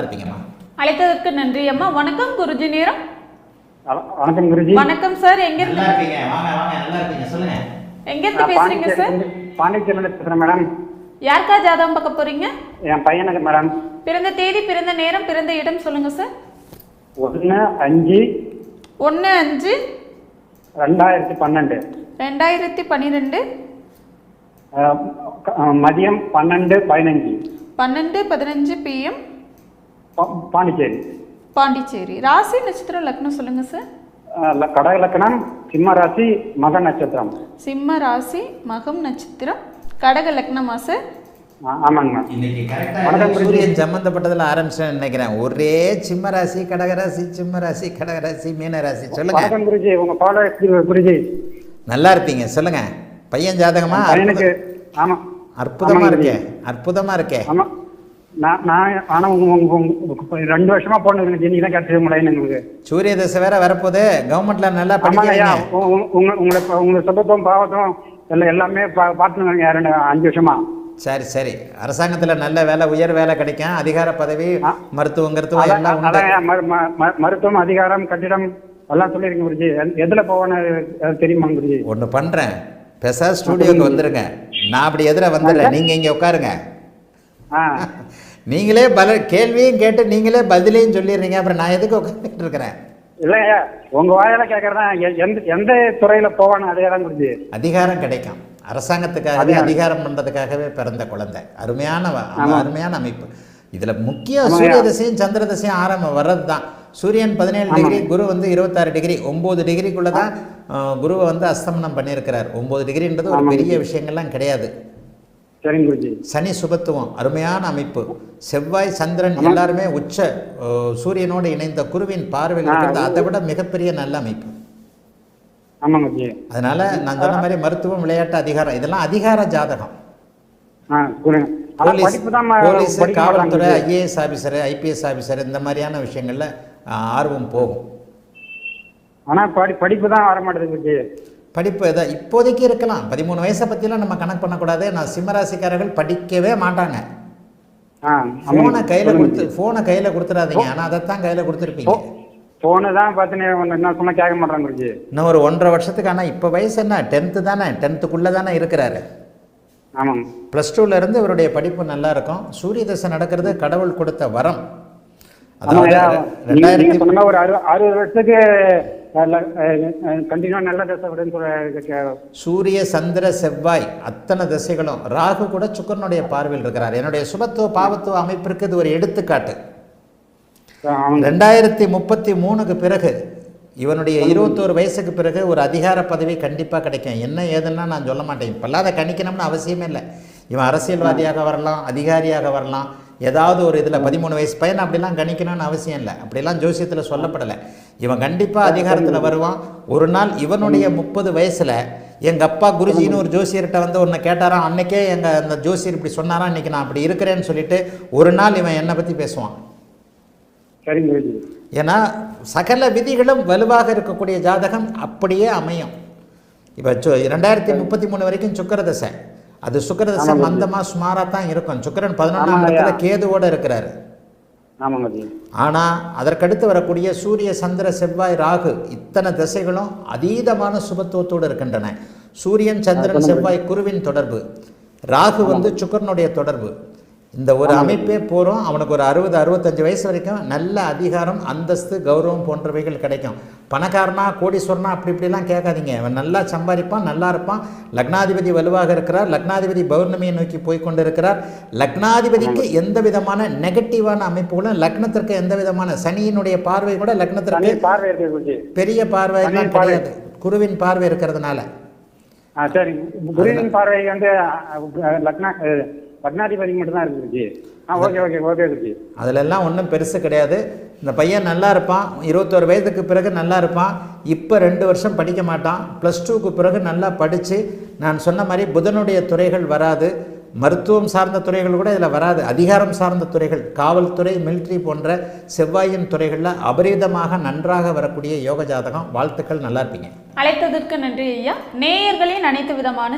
இருப்பீங்கம்மா. அழைத்ததற்கு நன்றி அம்மா. வணக்கம் குருஜி நேரம். வணக்கம் குருஜி. வணக்கம் சார். எங்க இருந்து நல்லா இருப்பீங்க? வாங்க வாங்க, நல்லா இருப்பீங்க, சொல்லுங்க. எங்க இருந்து பேசுறீங்க சார்? பாண்டிச்சேரியில பேசுறேன் மேடம். யாருக்கா ஜாதகம் பார்க்க போறீங்க? என் பையனுக்கு மேடம். பிறந்த தேதி, பிறந்த நேரம், பிறந்த இடம் சொல்லுங்க சார். 1/5/2012 2012 மதியம் 12:15 12:15 PM பாண்டிச்சேரி. பாண்டிச்சேரி. ராசி நட்சத்திரம் லக்னம் சொல்லுங்க சார். கடக லக்னம், சிம்ம ராசி, மக நட்சத்திரம். சிம்ம ராசி, மகம் நட்சத்திரம், கடக லக்னமா சார்? ஆமாங்க மேம். இன்னைக்கு கரெக்டா சூரியன் சம்பந்தப்பட்டதுல ஆரம்பிச்சேன்னு நினைக்கிறேன். ஒரே சிம்ம ராசி, கடகராசி, சிம்ம ராசி, கடகராசி, மீன ராசி. சொல்லுங்க. வணக்கம் குருஜி. உங்க பாட குருஜி. நல்லா இருப்பீங்க, சொல்லுங்க. பையன் ஜாதகமா? பையனுக்கு ஆமா. அற்புதமா இருக்கே, அற்புதமா இருக்கே. ஆமா. நான் ஆனா உங்க 2 வருஷமா போனது இன்னைக்கு தான் கிடைச்சது முளைன்னு உங்களுக்கு. சூரிய தசை வேற வரப்போகுது. கவர்மெண்ட்ல நல்லா படிக்கிறீங்க. உங்களை சுபத்துவம் பாவத்துவம் எல்லாமே பார்த்துங்க 5 வருஷமா. சரி சரி. அரசாங்கத்துல நல்ல வேலை, உயர் வேலை கிடைக்கும். அதிகார பதவி, மருத்துவம் எல்லாம் உண்டு. மருத்துவம், அதிகாரம், கட்டிடம் எல்லாம் சொல்லிருக்கீங்க குருஜி. எதுல போவான்னு தெரியுமா குருஜி? ஒண்ணு பண்றேன், பெசா ஸ்டூடியோக்கு வந்துருங்க. நான் அப்படி எதிர வந்துடுறேன், நீங்க இங்க உட்காருங்க. நீங்களே கேள்வியும் கேட்டு நீங்களே பதிலையும் சொல்லிடுறீங்க. அப்புறம் நான் எதுக்கு உட்காந்துட்டு இருக்கிறேன்? இல்லையா, உங்க வாயில கேட்கறதா எந்த துறையில போவான்னு அதே தான் குருஜி. அதிகாரம் கிடைக்கும். அரசாங்கத்துக்காகவே அதிகாரம் பண்றதுக்காகவே பிறந்த குழந்தை. அருமையான அமைப்பு. இதுல முக்கிய சூரிய தசையும் சந்திர தசையும் ஆரம்பம் வர்றது தான். சூரியன் 17 டிகிரி, குரு வந்து 26 டிகிரி, 9 டிகிரிக்குள்ளதான் குருவை வந்து அஸ்தமனம் பண்ணியிருக்கிறார். 9 டிகிரின்றது ஒரு பெரிய விஷயங்கள்லாம் கிடையாது. சனி சுபத்துவம், அருமையான அமைப்பு. செவ்வாய், சந்திரன் எல்லாருமே உச்ச சூரியனோடு இணைந்த குருவின் பார்வையில் இருக்கிறது. அதை விட மிகப்பெரிய நல்ல அமைப்பு. அதனால நான் சொன்ன மாதிரி மருத்துவம், விளையாட்டு, அதிகாரம் இதெல்லாம் அதிகார ஜாதகம். போலீஸ், காவல்துறை, IAS ஆபீசர், IPS ஆபீசர் இந்த மாதிரியான விஷயங்கள்ல ஆர்வம் போகும். ஆனா படிப்பு தான் வர மாட்டேங்குது. படிப்பு எதை இப்போதைக்கு இருக்கலாம். 13 வயசை பற்றிலாம் நம்ம கணக்கு பண்ணக்கூடாது. நான் சிம்மராசிக்காரர்கள் படிக்கவே மாட்டாங்க. ஃபோனை கையில் கொடுத்துடாதீங்க. ஆனால் அதைத்தான் கையில் கொடுத்துருப்பீங்க. ஃபோனை தான் பார்த்துன்னு என்ன சொன்னால் கேட்க மாட்டாங்க குருஜி. இன்னும் ஒரு 1.5 வருஷத்துக்கு. ஆனால் இப்போ வயசு என்ன? 10th தானே, 10th தானே இருக்கிறாரு. ஆமாம். +2ல இருந்து இவருடைய படிப்பு நல்லா இருக்கும். சூரிய தசை நடக்கிறது கடவுள் கொடுத்த வரம். ஒரு 60 வருஷத்துக்கு சூரிய, சந்திர, செவ்வாய் அத்தனை திசைகளும், ராகு கூட சுக்கரனுடைய பார்வையில் இருக்கிறார். என்னுடைய சுபத்துவ பாவத்துவ அமைப்பிற்கு இது ஒரு எடுத்துக்காட்டு. 2033க்கு பிறகு, இவனுடைய 21 வயசுக்கு பிறகு ஒரு அதிகார பதவி கண்டிப்பாக கிடைக்கும். என்ன ஏதுன்னா நான் சொல்ல மாட்டேன். இப்பெல்லாம் அதை கணிக்கணும்னு அவசியமே இல்லை. இவன் அரசியல்வாதியாக வரலாம், அதிகாரியாக வரலாம். ஏதாவது ஒரு இதில் 13 வயசு பையன் அப்படிலாம் கணிக்கணும்னு அவசியம் இல்லை. அப்படிலாம் ஜோசியத்தில் சொல்லப்படலை. இவன் கண்டிப்பாக அதிகாரத்தில் வருவான். ஒரு நாள் இவனுடைய 30 வயசில் எங்கள் அப்பா குருஜின்னு ஒரு ஜோசியர்கிட்ட வந்து ஒன்று கேட்டாராம். அன்னைக்கே எங்கள் அந்த ஜோசியர் இப்படி சொன்னாராம், இன்றைக்கி நான் அப்படி இருக்கிறேன்னு சொல்லிட்டு ஒரு நாள் இவன் என்னை பற்றி பேசுவான். ஏன்னா சகல விதிகளும் வலுவாக இருக்கக்கூடிய ஜாதகம் அப்படியே அமையும். இப்போ 2033 வரைக்கும் சுக்கிர தசை. அது சுக்கிர தசை மந்தமாக சுமாராக தான் இருக்கும். சுக்கிரன் 11ஆம் இடத்துல கேதுவோடு இருக்கிறாரு. ஆனால் அதற்கடுத்து வரக்கூடிய சூரிய, சந்திர, செவ்வாய், ராகு இத்தனை திசைகளும் அதீதமான சுபத்துவத்தோடு இருக்கின்றன. சூரியன், சந்திரன், செவ்வாய் குருவின் தொடர்பு, ராகு வந்து சுக்கரனுடைய தொடர்பு. இந்த ஒரு அமைப்பே போகிறோம். அவனுக்கு ஒரு 60-65 வயசு வரைக்கும் நல்ல அதிகாரம், அந்தஸ்து, கௌரவம் போன்றவைகள் கிடைக்கும். பணக்காரனா, கோடீஸ்வரனா அப்படி இப்படிலாம் கேட்காதீங்க. அவன் நல்லா சம்பாதிப்பான், நல்லா இருப்பான். லக்னாதிபதி வலுவாக இருக்கிறார். லக்னாதிபதி பௌர்ணமியை நோக்கி போய்கொண்டு இருக்கிறார். லக்னாதிபதிக்கு எந்த விதமான நெகட்டிவான அமைப்புகளும், லக்னத்திற்கு எந்த விதமான சனியினுடைய பார்வை கூட லக்னத்திற்கு பெரிய பார்வை கிடையாது. குருவின் பார்வை இருக்கிறதுனால. சரி, குருவின் பார்வை வந்து லக்னாதிபதி மட்டும் தான் இருக்கு. அதுல எல்லாம் ஒன்றும் பெருசு கிடையாது. இந்த பையன் நல்லா இருப்பான். 21 வயதுக்கு பிறகு நல்லா இருப்பான். இப்போ 2 வருஷம் படிக்க மாட்டான். +2க்கு பிறகு நல்லா படித்து, நான் சொன்ன மாதிரி புதனுடைய துறைகள் வராது. மருத்துவம் சார்ந்த துறைகள் கூட இதில் வராது. அதிகாரம் சார்ந்த துறைகள், காவல்துறை, மிலிட்ரி போன்ற செவ்வாயின் துறைகளில் அபரிதமாக நன்றாக வரக்கூடிய யோக ஜாதகம். வாழ்த்துக்கள், நல்லா இருப்பீங்க. அழைத்ததற்கு நன்றி ஐயா. நேயர்களின் அனைத்து விதமான